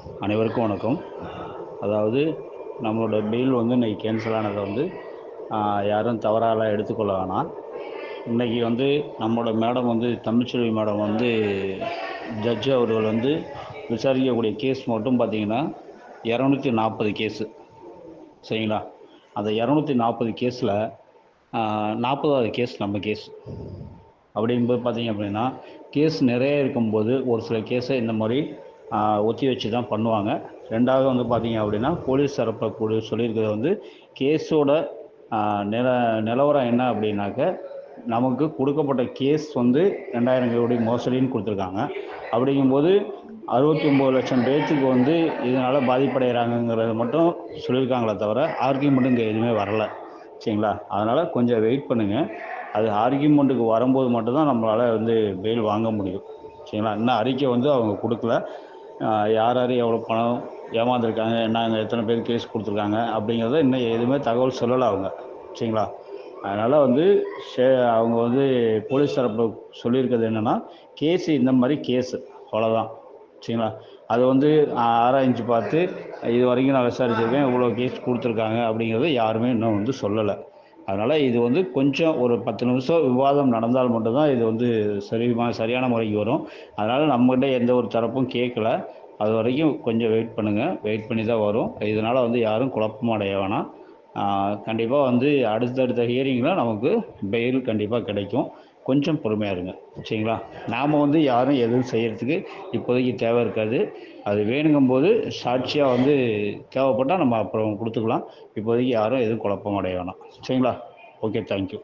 அனைவருக்கும் வணக்கம். அதாவது நம்மளோட பெயில் வந்து இன்றைக்கி கேன்சல் ஆனதை வந்து யாரும் தவறாக எடுத்துக்கொள்ள வேணாம். இன்றைக்கி வந்து நம்மளோட மேடம் வந்து தமிழ்ச்செல்வி மேடம் வந்து ஜட்ஜு அவர்கள் வந்து விசாரிக்கக்கூடிய கேஸ் மட்டும் பார்த்திங்கன்னா 240 கேஸு. சரிங்களா? அந்த 240 கேஸில் 40வது கேஸ் நம்ம கேஸ். அப்படிங்கும்போது பார்த்திங்க அப்படின்னா கேஸ் நிறைய இருக்கும்போது ஒரு சில கேஸை இந்த மாதிரி ஒத்தி வச்சு தான் பண்ணுவாங்க. ரெண்டாவது வந்து பார்த்திங்க அப்படின்னா போலீஸ் தரப்பு சொல்லியிருக்கிறது வந்து கேஸோட நிலவரம் என்ன அப்படின்னாக்க, நமக்கு கொடுக்கப்பட்ட கேஸ் வந்து 2000 கோடி மோசடின்னு கொடுத்துருக்காங்க. அப்படிங்கும்போது 69 லட்சம் பேர்த்துக்கு வந்து இதனால் பாதிப்படைகிறாங்கங்கிறத மட்டும் சொல்லியிருக்காங்களே தவிர ஆர்கியூமெண்ட்டு இங்கே எதுவுமே வரலை. சரிங்களா? அதனால் கொஞ்சம் வெயிட் பண்ணுங்கள். அது ஆர்கியூமெண்ட்டுக்கு வரும்போது மட்டும்தான் நம்மளால் வந்து பெயில் வாங்க முடியும். சரிங்களா? இன்னும் அறிக்கை வந்து அவங்க கொடுக்கல. யார் யார் எவ்வளோ பணம் ஏமாந்துருக்காங்க, என்ன எத்தனை பேர் கேஸ் கொடுத்துருக்காங்க அப்படிங்கிறத இன்னும் எதுவுமே தகவல் சொல்லலை அவங்க. சரிங்களா? அதனால் வந்து அவங்க வந்து போலீஸ் தரப்பு சொல்லியிருக்கிறது என்னென்னா, கேஸு இந்த மாதிரி கேஸு அவ்வளோதான். சரிங்களா? அது வந்து ஆராய்ஞ்சு பார்த்து இது வரைக்கும் நான் விசாரிச்சிருக்கேன், இவ்வளோ கேஸ் கொடுத்துருக்காங்க அப்படிங்கிறத யாருமே இன்னும் வந்து சொல்லலை. அதனால் இது வந்து கொஞ்சம் ஒரு 10 நிமிஷம் விவாதம் நடந்தால் மட்டும்தான் இது வந்து சரியான முறைக்கு வரும். அதனால் நம்மகிட்ட எந்த ஒரு தரப்பும் கேட்கல. அது வரைக்கும் கொஞ்சம் வெயிட் பண்ணுங்கள். வெயிட் பண்ணி தான் வரும். இதனால் வந்து யாரும் குழப்பம் அடைய வேணாம். கண்டிப்பாக வந்து அடுத்தடுத்த ஹியரிங்கில் நமக்கு பெயில் கண்டிப்பாக கிடைக்கும். கொஞ்சம் பொறுமையாக இருங்க. சரிங்களா? நாம் வந்து யாரும் எதுவும் செய்கிறதுக்கு இப்போதைக்கு தேவை இருக்காது. அது வேணுங்கும்போது சாட்சியாக வந்து தேவைப்பட்டால் நம்ம அப்புறம் கொடுத்துக்கலாம். இப்போதைக்கு யாரும் எதுவும் குழப்பம் அடைய வேணாம். சரிங்களா? Okay, thank you.